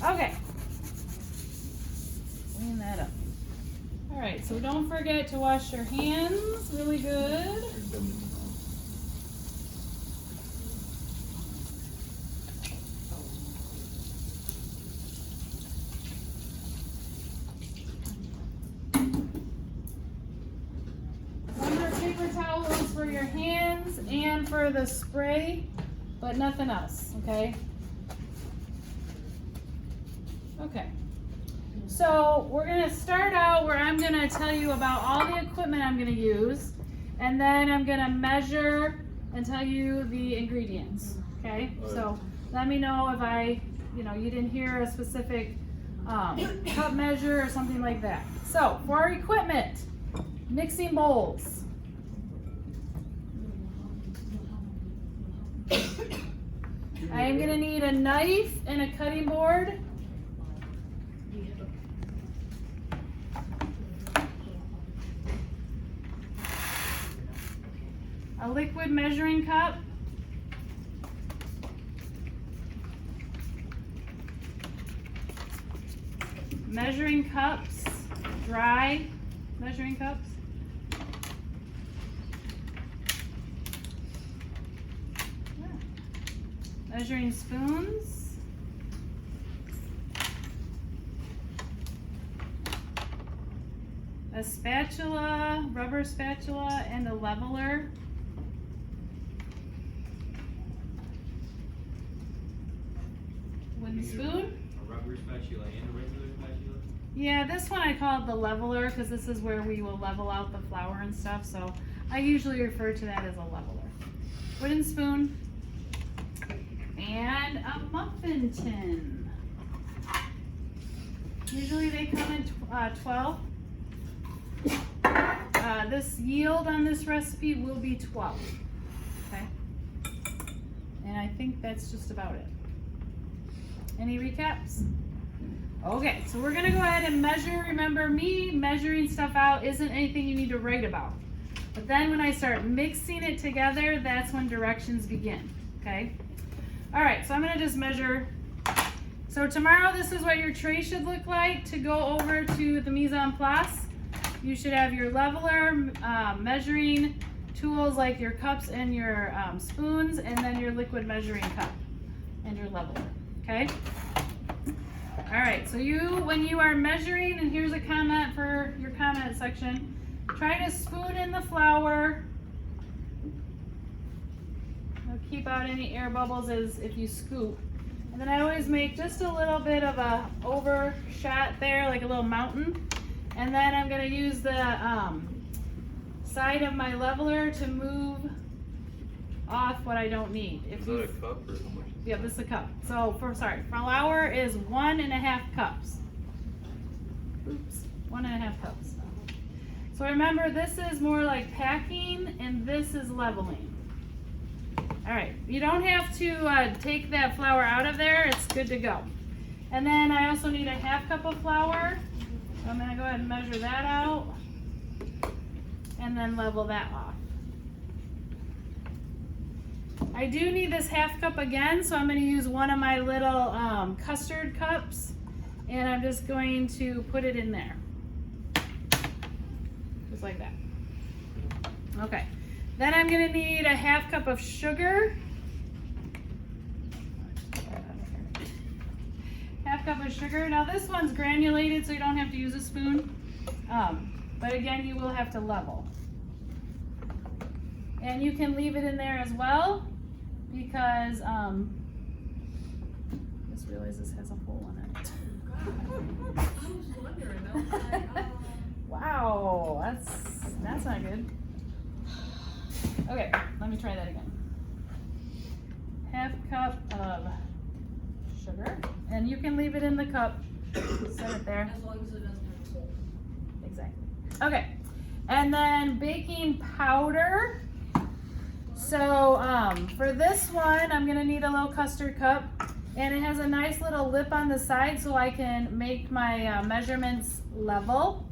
Okay. Clean that up. All right, so don't forget to wash your hands really good. Remember, paper towel is for your hands and for the spray, but nothing else, okay? Okay. So we're gonna start out where I'm gonna tell you about all the equipment I'm gonna use, and then I'm gonna measure and tell you the ingredients, okay? So let me know if you didn't hear a specific cup measure or something like that. So for our equipment, mixing bowls. I am gonna need a knife and a cutting board. A liquid measuring cup. Measuring cups, dry measuring cups. Measuring spoons. A spatula, rubber spatula, and a leveler. Wooden spoon. A rubber spatula and a regular spatula? Yeah, this one I call it the leveler because this is where we will level out the flour and stuff. So I usually refer to that as a leveler. Wooden spoon. And a muffin tin. Usually they come in 12. This yield on this recipe will be 12. Okay. And I think that's just about it. Any recaps? Okay, so we're gonna go ahead and measure. Remember, me measuring stuff out isn't anything you need to write about. But then when I start mixing it together, that's when directions begin, okay? All right, so I'm gonna just measure. So tomorrow, this is what your tray should look like. To go over to the mise en place, you should have your leveler, measuring tools like your cups and your spoons, and then your liquid measuring cup and your leveler, okay? All right, so when you are measuring, and here's a comment for your comment section, try to spoon in the flour. Keep out any air bubbles as if you scoop. And then I always make just a little bit of a overshot there, like a little mountain. And then I'm gonna use the side of my leveler to move off what I don't need. Is that a cup or how much? Yeah, this is a cup. So flour is 1.5 cups. Oops, 1.5 cups. So remember, this is more like packing and this is leveling. All right, you don't have to take that flour out of there. It's good to go. And then I also need a 1/2 cup of flour. So I'm gonna go ahead and measure that out and then level that off. I do need this 1/2 cup again, so I'm gonna use one of my little custard cups, and I'm just going to put it in there. Just like that. Okay. Then I'm gonna need a 1/2 cup of sugar. 1/2 cup of sugar. Now this one's granulated, so you don't have to use a spoon. But again, you will have to level. And you can leave it in there as well, because just realized this has a hole in it. I was wondering. I was like, Wow, that's not good. Okay, let me try that again. 1/2 cup of sugar, and you can leave it in the cup. Set it there. as long as it doesn't have a hole. Exactly. Okay, and then baking powder. So for this one, I'm gonna need a little custard cup, and it has a nice little lip on the side so I can make my measurements level.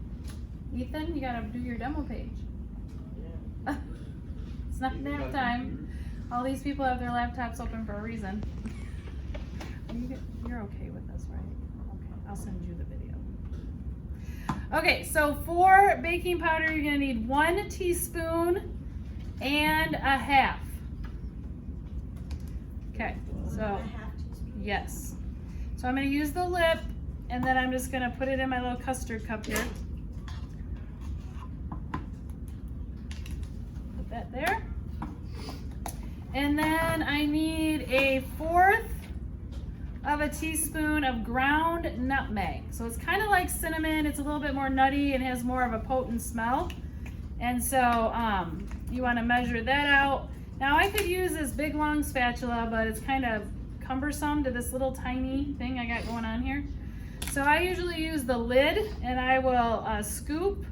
Ethan, you gotta do your demo page. It's not nap time. All these people have their laptops open for a reason. You're okay with this, right? I'll send you the video. Okay, so for baking powder, you're gonna need 1 teaspoon and a half. Okay, so yes. So I'm gonna use the lip, and then I'm just gonna put it in my little custard cup here. Put that there. And then I need 1/4 of a teaspoon of ground nutmeg. So it's kind of like cinnamon. It's a little bit more nutty and has more of a potent smell. And so you want to measure that out. Now I could use this big long spatula, but it's kind of cumbersome to this little tiny thing I got going on here. So I usually use the lid, and I will scoop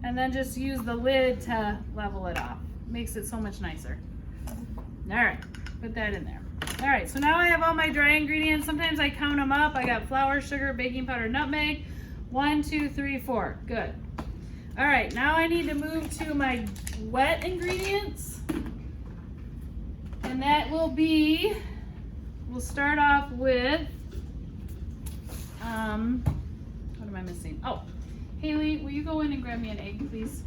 and then just use the lid to level it off. Makes it so much nicer. All right, put that in there. All right, so now I have all my dry ingredients. Sometimes I count them up. I got flour, sugar, baking powder, nutmeg. 1, 2, 3, 4. Good. All right, now I need to move to my wet ingredients. And that will be, we'll start off with, what am I missing? Oh, Haley, will you go in and grab me an egg, please?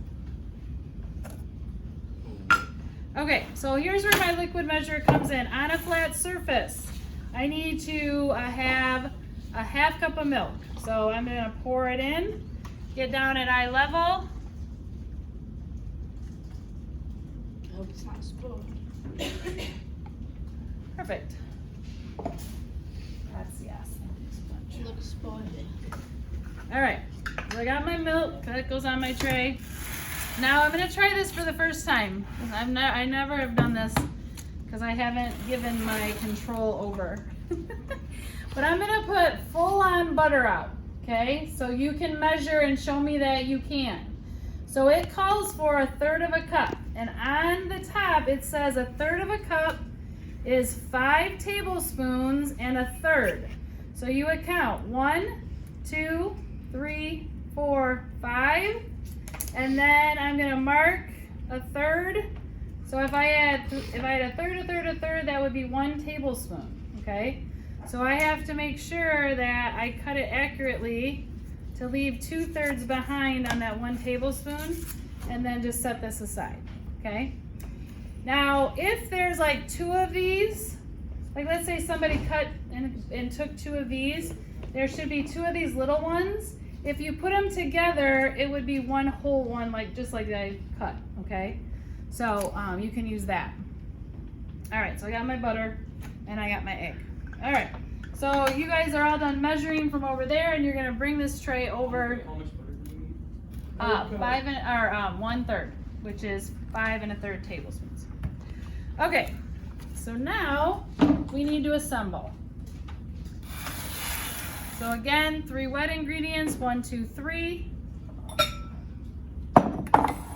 Okay, so here's where my liquid measure comes in. On a flat surface, I need to have a 1/2 cup of milk. So I'm gonna pour it in, get down at eye level. Hope it's not spoiled. Perfect. That's yes. Thank you so much. It looks spoiled. All right, so I got my milk. That goes on my tray. Now I'm gonna try this for the first time. I never have done this because I haven't given my control over. But I'm gonna put full on butter out, okay? So you can measure and show me that you can. So it calls for 1/3 of a cup. And on the top it says 1/3 of a cup is 5 tablespoons and 1/3. So you would count 1, 2, 3, 4, 5. And then I'm gonna mark 1/3. So if I had 1/3, 1/3, 1/3, that would be 1 tablespoon, okay? So I have to make sure that I cut it accurately to leave 2/3 behind on that 1 tablespoon, and then just set this aside, okay? Now, if there's like 2 of these, like let's say somebody cut and took 2 of these, there should be 2 of these little ones. If you put them together, it would be 1 whole one, like just like I cut, okay? So you can use that. All right, so I got my butter and I got my egg. All right, so you guys are all done measuring from over there, and you're gonna bring this tray over How much butter do you need? 1/3, which is 5 1/3 tablespoons. Okay, so now we need to assemble. So again, 3 wet ingredients, 1, 2, 3.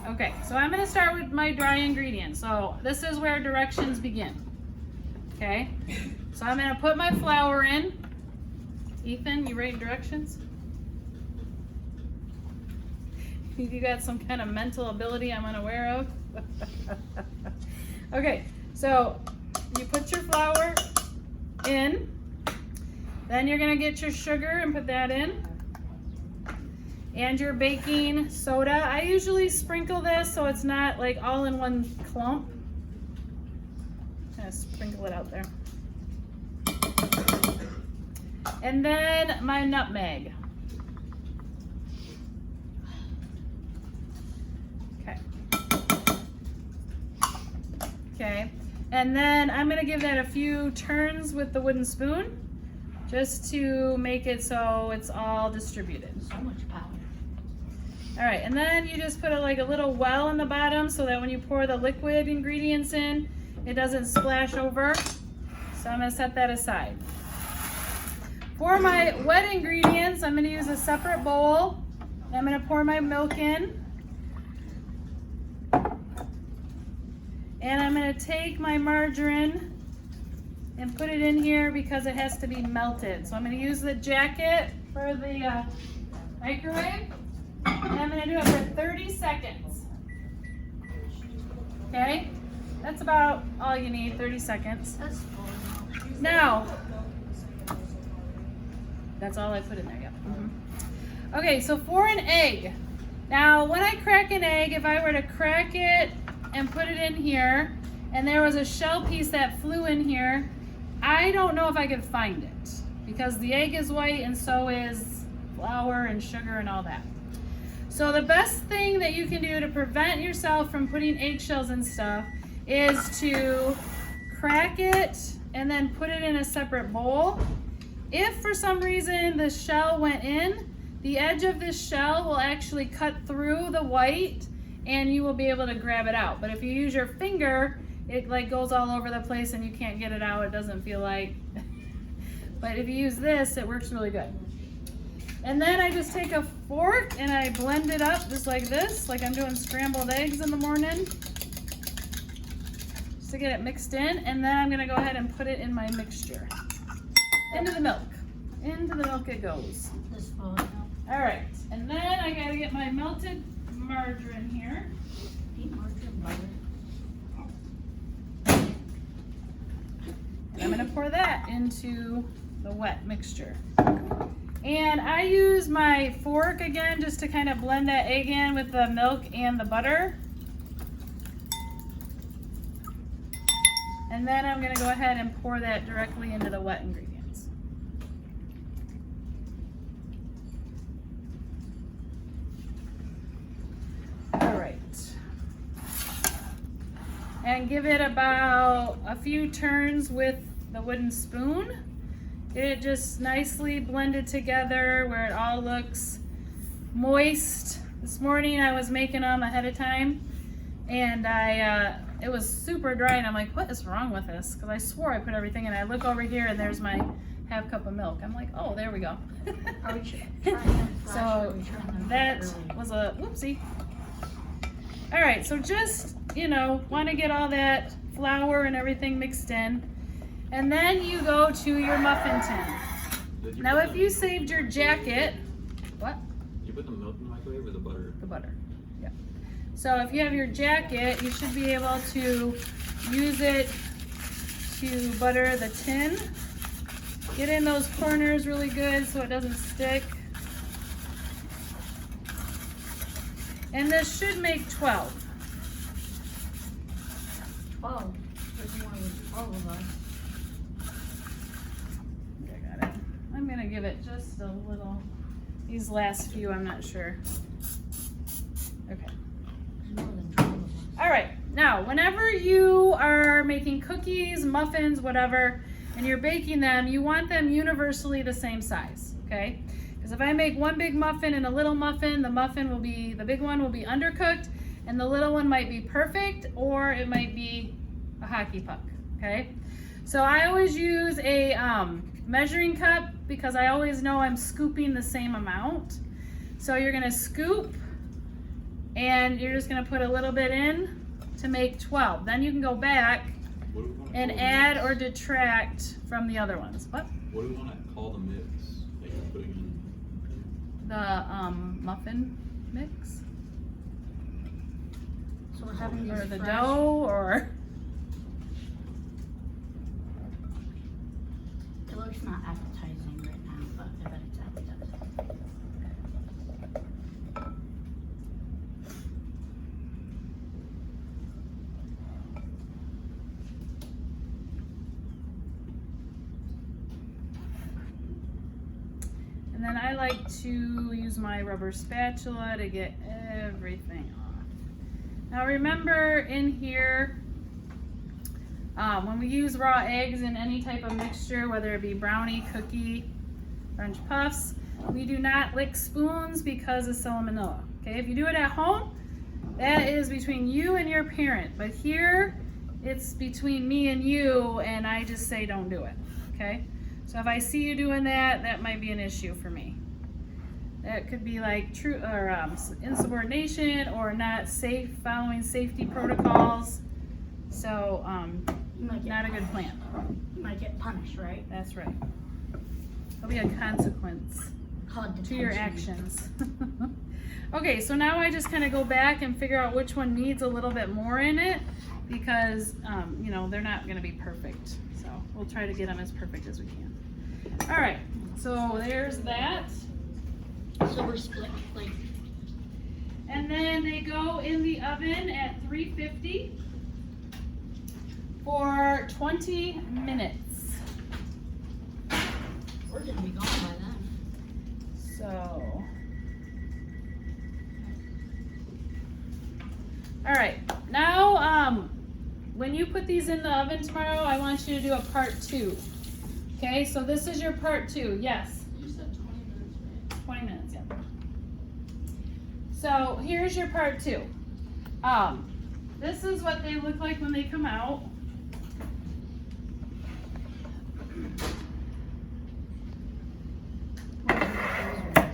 Okay, so I'm gonna start with my dry ingredients. So this is where directions begin. Okay, so I'm gonna put my flour in. Ethan, you writing directions? You got some kind of mental ability I'm unaware of? Okay, so you put your flour in. Then you're gonna get your sugar and put that in. And your baking soda. I usually sprinkle this so it's not like all in one clump. Kind of sprinkle it out there. And then my nutmeg. Okay. Okay. And then I'm gonna give that a few turns with the wooden spoon, just to make it so it's all distributed. So much power. All right, and then you just put a little well in the bottom so that when you pour the liquid ingredients in, it doesn't splash over. So I'm gonna set that aside. For my wet ingredients, I'm gonna use a separate bowl. I'm gonna pour my milk in. And I'm gonna take my margarine and put it in here because it has to be melted. So I'm gonna use the jacket for the microwave. And I'm gonna do it for 30 seconds. Okay? That's about all you need, 30 seconds. That's full. Now, That's all I put in there, yep. Okay, so for an egg. Now, when I crack an egg, if I were to crack it and put it in here, and there was a shell piece that flew in here, I don't know if I could find it because the egg is white and so is flour and sugar and all that. So the best thing that you can do to prevent yourself from putting eggshells and stuff is to crack it and then put it in a separate bowl. If for some reason the shell went in, the edge of this shell will actually cut through the white and you will be able to grab it out. But if you use your finger, it like goes all over the place and you can't get it out. It doesn't feel like. But if you use this, it works really good. And then I just take a fork and I blend it up just like this, like I'm doing scrambled eggs in the morning. Just to get it mixed in. And then I'm gonna go ahead and put it in my mixture. Into the milk. Into the milk it goes. This full of milk. All right, and then I gotta get my melted margarine here. Peanut margarine butter. And I'm gonna pour that into the wet mixture. And I use my fork again just to kind of blend that egg in with the milk and the butter. And then I'm gonna go ahead and pour that directly into the wet ingredients. And give it about a few turns with the wooden spoon. Get it just nicely blended together where it all looks moist. This morning I was making them ahead of time and it was super dry and I'm like, what is wrong with this? Because I swore I put everything in. I look over here and there's my half cup of milk. I'm like, oh, there we go. Are we trying them fresh or are So we trying them that early? was a whoopsie. All right, so just, want to get all that flour and everything mixed in. And then you go to your muffin tin. Now, if you saved your jacket, what? You put the milk in the microwave or the butter? The butter, yeah. So if you have your jacket, you should be able to use it to butter the tin. Get in those corners really good so it doesn't stick. And this should make 12. 12. There's more than 12 of us. I got it. I'm gonna give it just a little, these last few, I'm not sure. Okay. There's more than 12 of us. All right, now, whenever you are making cookies, muffins, whatever, and you're baking them, you want them universally the same size, okay? Because if I make one big muffin and a little muffin, the big one will be undercooked, and the little one might be perfect, or it might be a hockey puck, okay? So I always use a measuring cup because I always know I'm scooping the same amount. So you're gonna scoop, and you're just gonna put a little bit in to make 12. Then you can go back What do we want to and call the add mix? or detract from the other ones. What? What do we want to call the mix that you're putting in? The muffin mix? So we're having these Or the fresh. dough, or? It looks not appetizing right now, but I bet it's appetizing. And then I like to use my rubber spatula to get everything off. Now remember in here, when we use raw eggs in any type of mixture, whether it be brownie, cookie, French puffs, we do not lick spoons because of salmonella. Okay, if you do it at home, that is between you and your parent. But here, it's between me and you, and I just say don't do it. Okay, so if I see you doing that, that might be an issue for me. That could be like insubordination or not safe, following safety protocols. So, You might get not a good punished. plan. You might get punished, right? That's right. There'll be a consequence Called to your detention. actions. Okay, so now I just kind of go back and figure out which one needs a little bit more in it because, they're not going to be perfect. So we'll try to get them as perfect as we can. All right, So there's that. So we're split, like, And then they go in the oven at 350 for 20 minutes. we're gonna be gone by then. So. Alright, now when you put these in the oven tomorrow, I want you to do a part 2. Okay, so this is your part 2, yes. You said 20 minutes, right? 20 minutes, yeah. So here's your part 2. This is what they look like when they come out.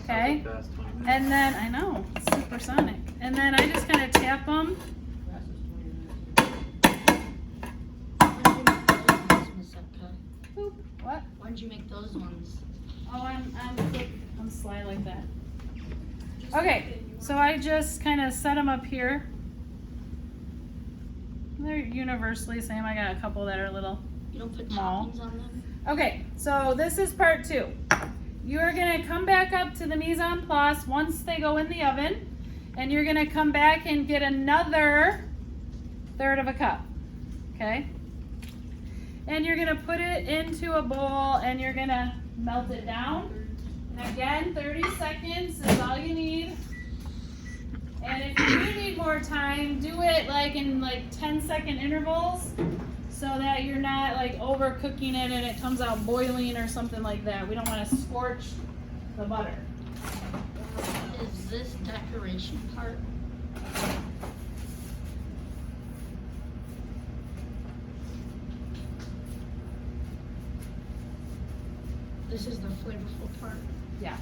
Okay, Fast 20 minutes. and then, I know, it's supersonic. And then I just kind of tap them. Boop, what? Why did you make those ones? Oh, I'm quick, I'm sly like that. Okay, so I just kind of set them up here. They're universally the same. I got a couple that are little. You don't put Small. toppings on them? Okay, so this is part 2. You're gonna come back up to the mise en place once they go in the oven, and you're gonna come back and get another 1/3 of a cup, okay? And you're gonna put it into a bowl and you're gonna melt it down. And again, 30 seconds is all you need. And if you do need more time, do it like in 10-second intervals so that you're not like overcooking it and it comes out boiling or something like that. We don't want to scorch the butter. Is this decoration part? This is the flavorful part. Yeah.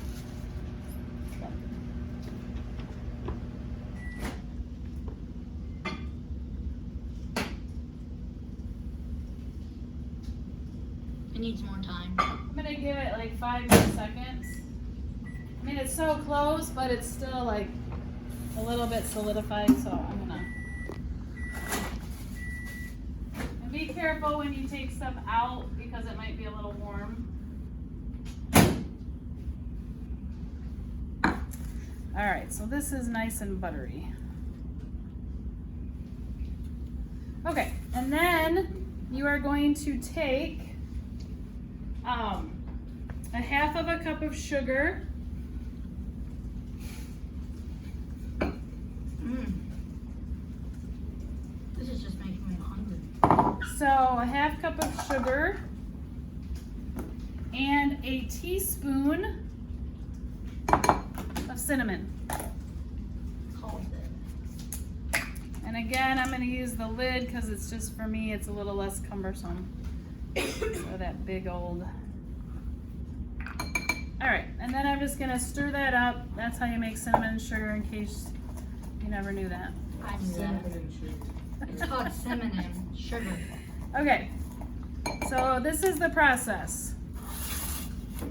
It needs more time. I'm gonna give it like 5 more seconds. I mean, it's so close, but it's still like a little bit solidified, so I'm gonna. And be careful when you take stuff out because it might be a little warm. All right, so this is nice and buttery. Okay, and then you are going to take a 1/2 of a cup of sugar. This is just making me hungry. So a 1/2 cup of sugar and a teaspoon of cinnamon. Called it. And again, I'm gonna use the lid because it's just, for me, it's a little less cumbersome. So that big old. All right, and then I'm just gonna stir that up. That's how you make cinnamon and sugar, in case you never knew that. I knew that. It's called cinnamon sugar. Okay, so this is the process.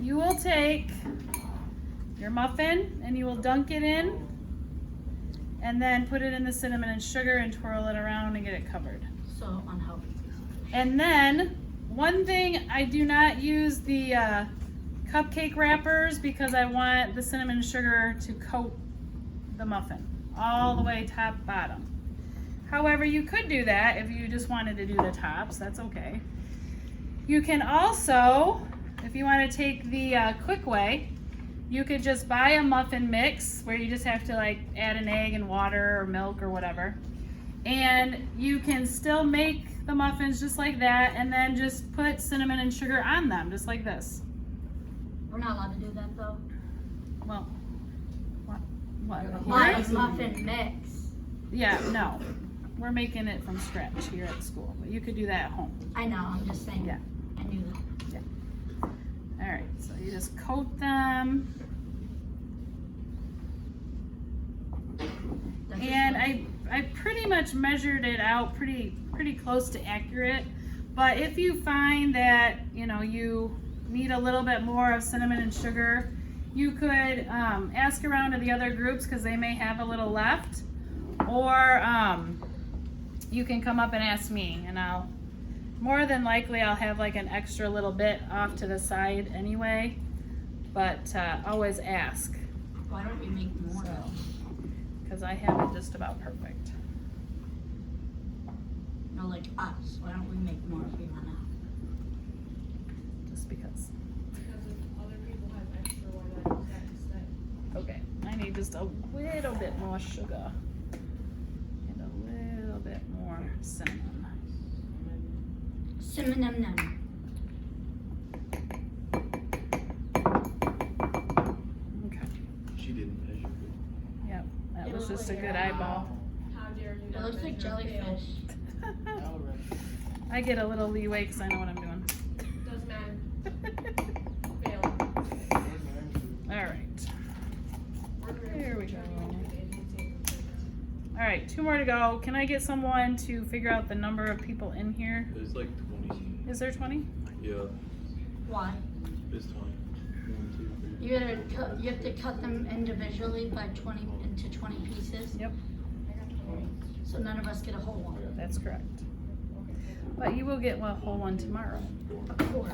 You will take your muffin and you will dunk it in and then put it in the cinnamon and sugar and twirl it around and get it covered. So unhealthy. And then, one thing, I do not use the cupcake wrappers because I want the cinnamon and sugar to coat the muffin all the way top bottom. However, you could do that if you just wanted to do the tops, that's okay. You can also, if you want to take the quick way, you could just buy a muffin mix where you just have to like add an egg and water or milk or whatever. And you can still make the muffins just like that and then just put cinnamon and sugar on them, just like this. We're not allowed to do that though. Well, what? Buy Here? a muffin mix. Yeah, no. We're making it from scratch here at school, but you could do that at home. I know, I'm just saying. Yeah. I knew that. All right, so you just coat them. That's And just I pretty much measured it out pretty close to accurate. But if you find that, you know, you need a little bit more of cinnamon and sugar, you could ask around to the other groups because they may have a little left. Or you can come up and ask me and more than likely I'll have like an extra little bit off to the side anyway. but always ask, Why don't we make more? so, because I have it just about perfect. No, like us. Why don't we make more if we run out? Just because. Because if other people have extra, why not use that instead? Okay, I need just a little bit more sugar and a little bit more cinnamon. Cinnamon. Okay, She didn't measure it. yep, that It was looks just a like good a- eyeball. How dare you It not looks like measure a pail? jellyfish. I get a little leeway because I know what I'm doing. Doesn't matter. Fail. Alright, We're gonna There we turn go. you into an idiot table. alright, 2 more to go. Can I get someone to figure out the number of people in here? There's like 20. Is there 20? Yeah, Why? there's 20. 1, 2, 3. You gotta cut. You have to cut them individually by 20 into 20 pieces. Yep, So none of us get a whole one. that's correct. But you will get a whole one tomorrow. Of course.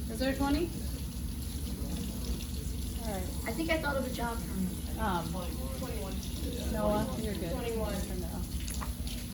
Is there 20? Alright. I think I thought of a job for me. 21. Noah, you're good. 21. Turn it